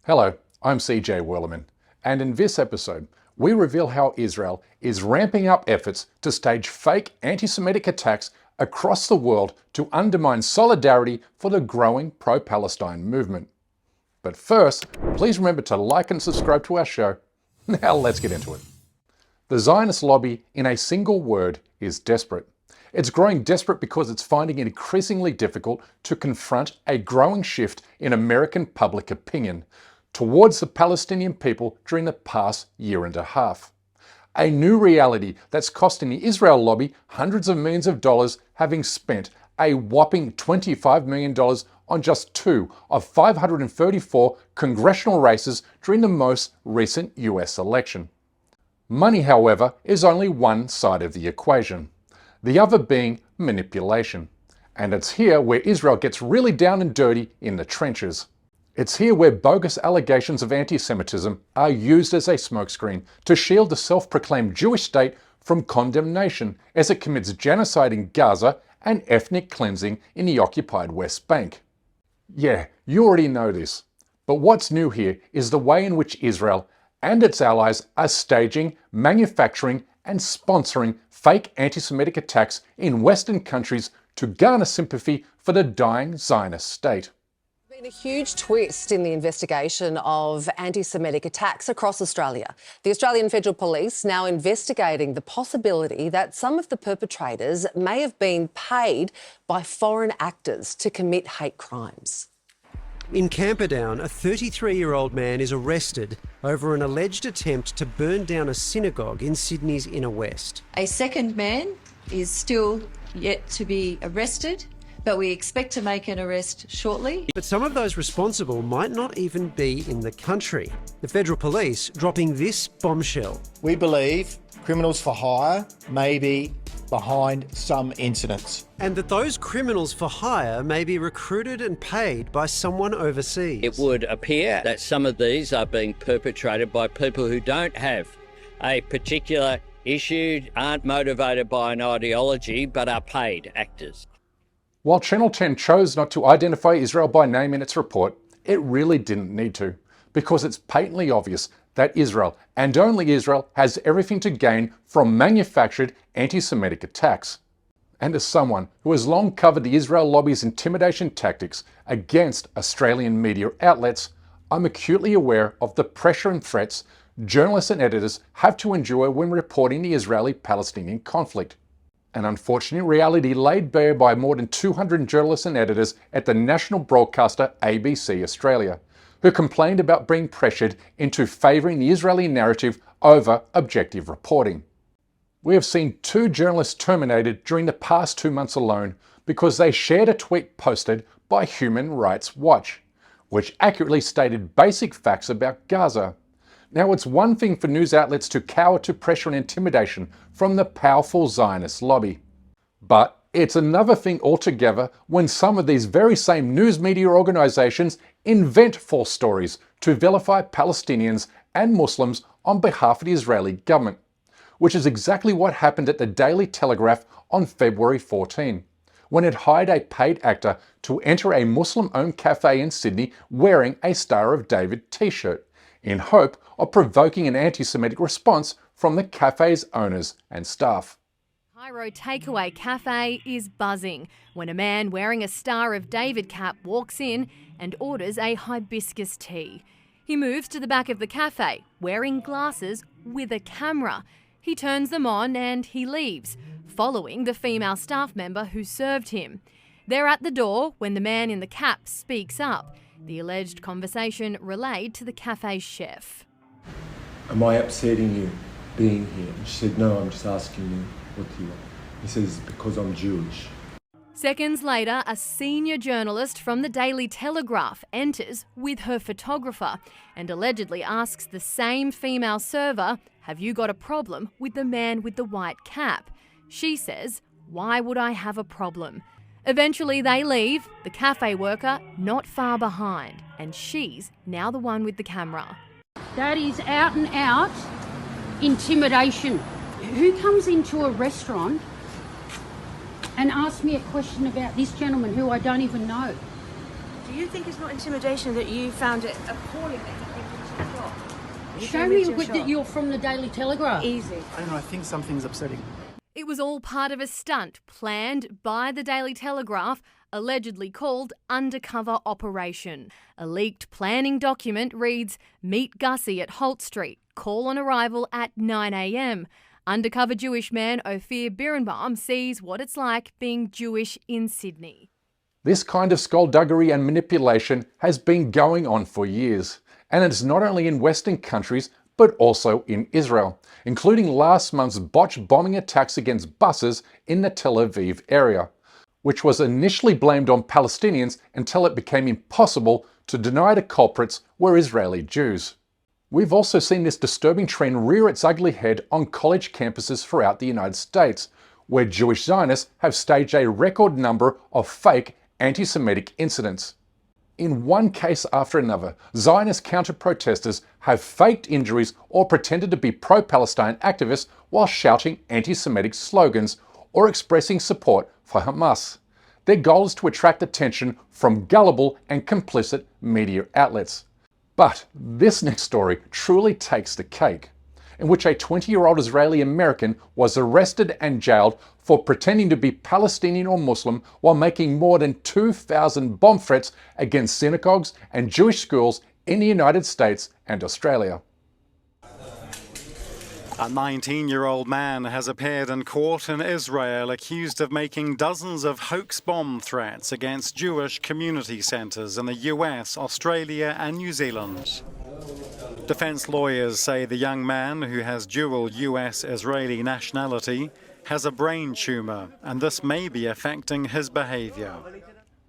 Hello, I'm CJ Werleman, and in this episode, we reveal how Israel is ramping up efforts to stage fake anti-Semitic attacks across the world to undermine solidarity for the growing pro-Palestine movement. But first, please remember to like and subscribe to our show. Now let's get into it. The Zionist lobby, in a single word, is desperate. It's growing desperate because it's finding it increasingly difficult to confront a growing shift in American public opinion towards the Palestinian people during the past year and a half. A new reality that's costing the Israel lobby hundreds of millions of dollars, having spent a whopping $25 million on just 2 of 534 congressional races during the most recent US election. Money, however, is only one side of the equation, the other being manipulation. And it's here where Israel gets really down and dirty in the trenches. It's here where bogus allegations of anti-Semitism are used as a smokescreen to shield the self-proclaimed Jewish state from condemnation as it commits genocide in Gaza and ethnic cleansing in the occupied West Bank. Yeah, you already know this. But what's new here is the way in which Israel and its allies are staging, manufacturing, and sponsoring fake anti-Semitic attacks in Western countries to garner sympathy for the dying Zionist state. There's been a huge twist in the investigation of anti-Semitic attacks across Australia. The Australian Federal Police now investigating the possibility that some of the perpetrators may have been paid by foreign actors to commit hate crimes. In Camperdown, a 33-year-old man is arrested over an alleged attempt to burn down a synagogue in Sydney's inner west. A second man is still yet to be arrested, but we expect to make an arrest shortly. But some of those responsible might not even be in the country. The Federal Police dropping this bombshell. We believe criminals for hire may be behind some incidents. And that those criminals for hire may be recruited and paid by someone overseas. It would appear that some of these are being perpetrated by people who don't have a particular issue, aren't motivated by an ideology, but are paid actors. While Channel 10 chose not to identify Israel by name in its report, it really didn't need to, because it's patently obvious that Israel, and only Israel, has everything to gain from manufactured anti-Semitic attacks. And as someone who has long covered the Israel lobby's intimidation tactics against Australian media outlets, I'm acutely aware of the pressure and threats journalists and editors have to endure when reporting the Israeli-Palestinian conflict. An unfortunate reality laid bare by more than 200 journalists and editors at the national broadcaster ABC Australia, who complained about being pressured into favouring the Israeli narrative over objective reporting. We have seen 2 journalists terminated during the past 2 months alone because they shared a tweet posted by Human Rights Watch, which accurately stated basic facts about Gaza. Now, it's one thing for news outlets to cower to pressure and intimidation from the powerful Zionist lobby. But it's another thing altogether when some of these very same news media organisations invent false stories to vilify Palestinians and Muslims on behalf of the Israeli government, which is exactly what happened at the Daily Telegraph on February 14, when it hired a paid actor to enter a Muslim-owned cafe in Sydney wearing a Star of David t-shirt, in hope of provoking an anti-Semitic response from the cafe's owners and staff. Cairo Takeaway Cafe is buzzing when a man wearing a Star of David cap walks in and orders a hibiscus tea. He moves to the back of the cafe, wearing glasses with a camera. He turns them on and he leaves, following the female staff member who served him. They're at the door when the man in the cap speaks up. The alleged conversation relayed to the cafe's chef. Am I upsetting you being here? And she said, no, I'm just asking you what do you want. He says, because I'm Jewish. Seconds later, a senior journalist from the Daily Telegraph enters with her photographer and allegedly asks the same female server, have you got a problem with the man with the white cap? She says, why would I have a problem? Eventually they leave, the cafe worker not far behind, and she's now the one with the camera. That is out and out intimidation. Who comes into a restaurant and asks me a question about this gentleman who I don't even know? Do you think it's not intimidation that you found it appalling that you think it's your shop? Show me that you're from the Daily Telegraph. Easy. I don't know, I think something's upsetting. It was all part of a stunt planned by the Daily Telegraph, allegedly called Undercover Operation. A leaked planning document reads, "Meet Gussie at Holt Street. Call on arrival at 9 a.m. Undercover Jewish man Ophir Birnbaum sees what it's like being Jewish in Sydney." This kind of skullduggery and manipulation has been going on for years, and it's not only in Western countries but also in Israel, including last month's botched bombing attacks against buses in the Tel Aviv area, which was initially blamed on Palestinians until it became impossible to deny the culprits were Israeli Jews. We've also seen this disturbing trend rear its ugly head on college campuses throughout the United States, where Jewish Zionists have staged a record number of fake anti-Semitic incidents. In one case after another, Zionist counter-protesters have faked injuries or pretended to be pro-Palestine activists while shouting anti-Semitic slogans or expressing support for Hamas. Their goal is to attract attention from gullible and complicit media outlets. But this next story truly takes the cake, in which a 20-year-old Israeli American was arrested and jailed for pretending to be Palestinian or Muslim while making more than 2,000 bomb threats against synagogues and Jewish schools in the United States and Australia. A 19-year-old man has appeared in court in Israel accused of making dozens of hoax bomb threats against Jewish community centres in the US, Australia and New Zealand. Defence lawyers say the young man, who has dual US-Israeli nationality, has a brain tumour, and this may be affecting his behaviour.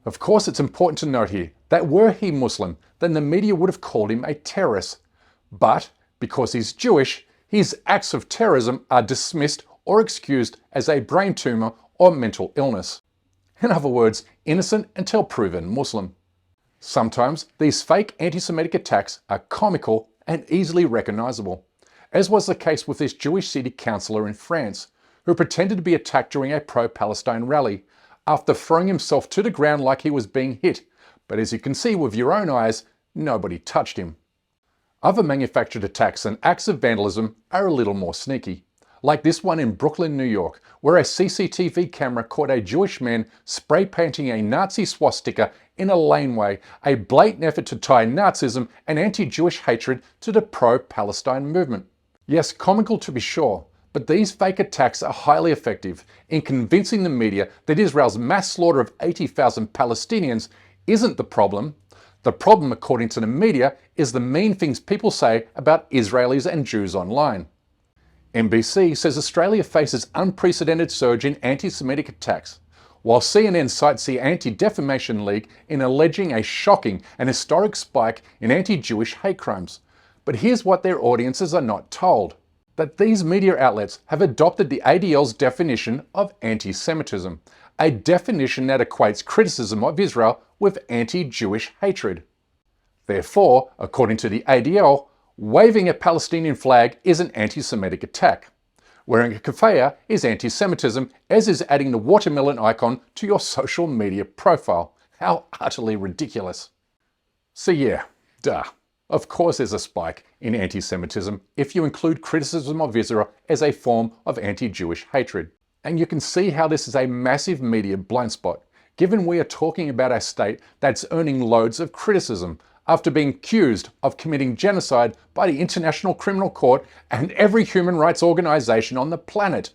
Of course, it's important to note here that were he Muslim, then the media would have called him a terrorist. But because he's Jewish, his acts of terrorism are dismissed or excused as a brain tumour or mental illness. In other words, innocent until proven Muslim. Sometimes these fake anti-Semitic attacks are comical and easily recognisable, as was the case with this Jewish city councillor in France, who pretended to be attacked during a pro-Palestine rally, after throwing himself to the ground like he was being hit, but as you can see with your own eyes, nobody touched him. Other manufactured attacks and acts of vandalism are a little more sneaky, like this one in Brooklyn, New York, where a CCTV camera caught a Jewish man spray painting a Nazi swastika in a laneway, a blatant effort to tie Nazism and anti-Jewish hatred to the pro-Palestine movement. Yes, comical to be sure, but these fake attacks are highly effective in convincing the media that Israel's mass slaughter of 80,000 Palestinians isn't the problem. The problem, according to the media, is the mean things people say about Israelis and Jews online. NBC says Australia faces unprecedented surge in anti-Semitic attacks, while CNN cites the Anti-Defamation League in alleging a shocking and historic spike in anti-Jewish hate crimes. But here's what their audiences are not told: that these media outlets have adopted the ADL's definition of anti-Semitism, a definition that equates criticism of Israel with anti-Jewish hatred. Therefore, according to the ADL, waving a Palestinian flag is an anti-Semitic attack. Wearing a keffiyeh is anti-Semitism, as is adding the watermelon icon to your social media profile. How utterly ridiculous. So yeah, duh. Of course there's a spike in anti-Semitism if you include criticism of Israel as a form of anti-Jewish hatred. And you can see how this is a massive media blind spot, given we are talking about a state that's earning loads of criticism after being accused of committing genocide by the International Criminal Court and every human rights organisation on the planet.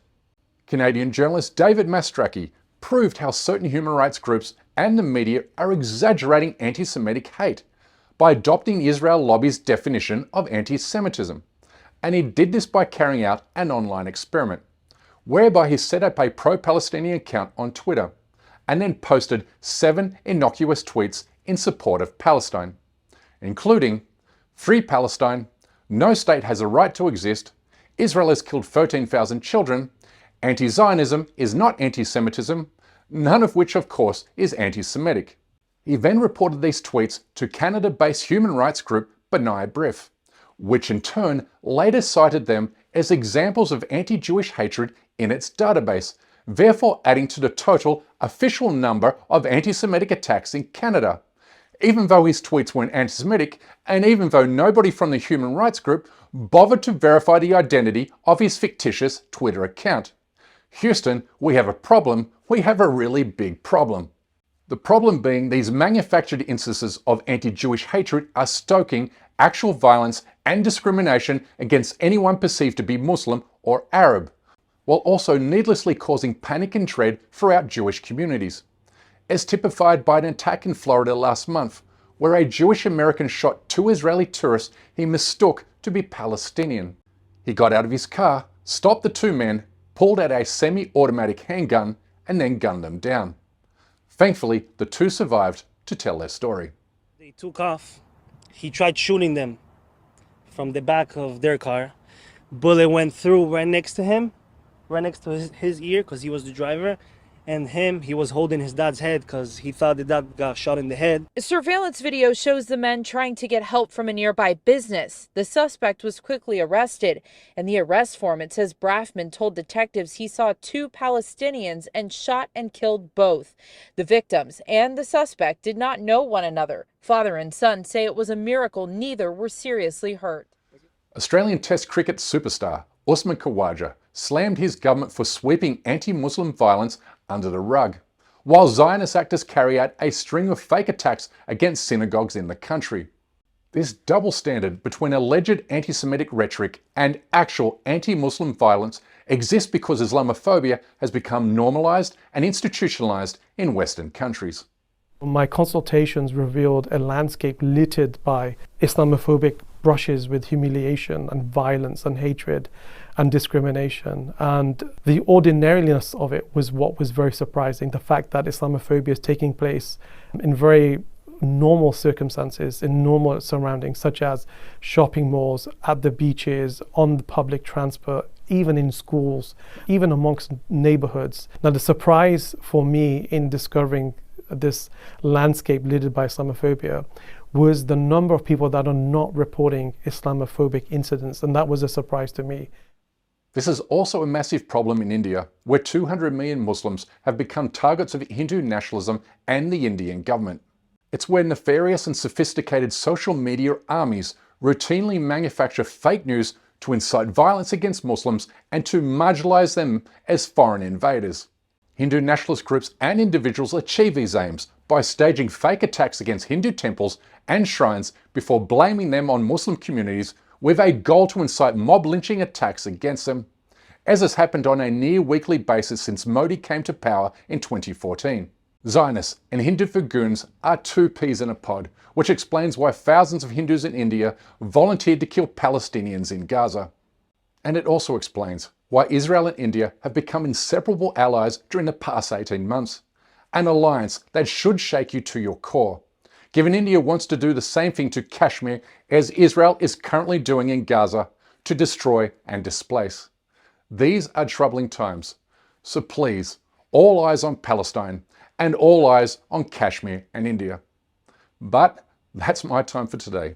Canadian journalist David Mastracki proved how certain human rights groups and the media are exaggerating anti-Semitic hate by adopting Israel Lobby's definition of anti-Semitism. And he did this by carrying out an online experiment, whereby he set up a pro-Palestinian account on Twitter and then posted 7 innocuous tweets in support of Palestine, including "Free Palestine," "No state has a right to exist," "Israel has killed 13,000 children," "Anti-Zionism is not anti-Semitism," none of which of course is anti-Semitic. He then reported these tweets to Canada-based human rights group B'nai B'rith, which in turn later cited them as examples of anti-Jewish hatred in its database, therefore adding to the total official number of anti-Semitic attacks in Canada. even though his tweets weren't anti-Semitic, and even though nobody from the human rights group bothered to verify the identity of his fictitious Twitter account. Houston, we have a problem. We have a really big problem. The problem being these manufactured instances of anti-Jewish hatred are stoking actual violence and discrimination against anyone perceived to be Muslim or Arab, while also needlessly causing panic and dread throughout Jewish communities, as typified by an attack in Florida last month, where a Jewish American shot 2 Israeli tourists he mistook to be Palestinian. He got out of his car, stopped the 2 men, pulled out a semi-automatic handgun, and then gunned them down. Thankfully, the 2 survived to tell their story. They took off. He tried shooting them from the back of their car. Bullet went through right next to him, right next to his ear, because he was the driver. And he was holding his dad's head because he thought the dad got shot in the head. Surveillance video shows the men trying to get help from a nearby business. The suspect was quickly arrested. In the arrest form, it says Braffman told detectives he saw 2 Palestinians and shot and killed both. The victims and the suspect did not know one another. Father and son say it was a miracle neither were seriously hurt. Australian Test cricket superstar Usman Khawaja slammed his government for sweeping anti-Muslim violence under the rug, while Zionist actors carry out a string of fake attacks against synagogues in the country. This double standard between alleged anti-Semitic rhetoric and actual anti-Muslim violence exists because Islamophobia has become normalised and institutionalised in Western countries. My consultations revealed a landscape littered by Islamophobic brushes with humiliation and violence and hatred and discrimination. And the ordinariness of it was what was very surprising. The fact that Islamophobia is taking place in very normal circumstances, in normal surroundings, such as shopping malls, at the beaches, on the public transport, even in schools, even amongst neighborhoods. Now, the surprise for me in discovering this landscape littered by Islamophobia was the number of people that are not reporting Islamophobic incidents, and that was a surprise to me. This is also a massive problem in India, where 200 million Muslims have become targets of Hindu nationalism and the Indian government. It's where nefarious and sophisticated social media armies routinely manufacture fake news to incite violence against Muslims and to marginalize them as foreign invaders. Hindu nationalist groups and individuals achieve these aims by staging fake attacks against Hindu temples and shrines before blaming them on Muslim communities with a goal to incite mob lynching attacks against them, as has happened on a near-weekly basis since Modi came to power in 2014. Zionists and Hindu goons are 2 peas in a pod, which explains why thousands of Hindus in India volunteered to kill Palestinians in Gaza. And it also explains why Israel and India have become inseparable allies during the past 18 months, an alliance that should shake you to your core, given India wants to do the same thing to Kashmir as Israel is currently doing in Gaza to destroy and displace. These are troubling times, so please, all eyes on Palestine and all eyes on Kashmir and India. But that's my time for today,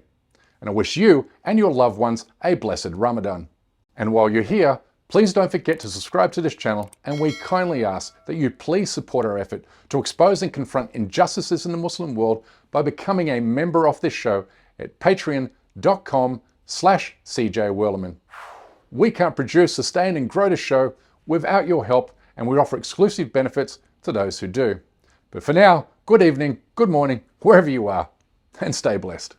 and I wish you and your loved ones a blessed Ramadan. And while you're here, please don't forget to subscribe to this channel, and we kindly ask that you please support our effort to expose and confront injustices in the Muslim world by becoming a member of this show at patreon.com/CJWerleman. We can't produce, sustain and grow the show without your help, and we offer exclusive benefits to those who do. But for now, good evening, good morning, wherever you are, and stay blessed.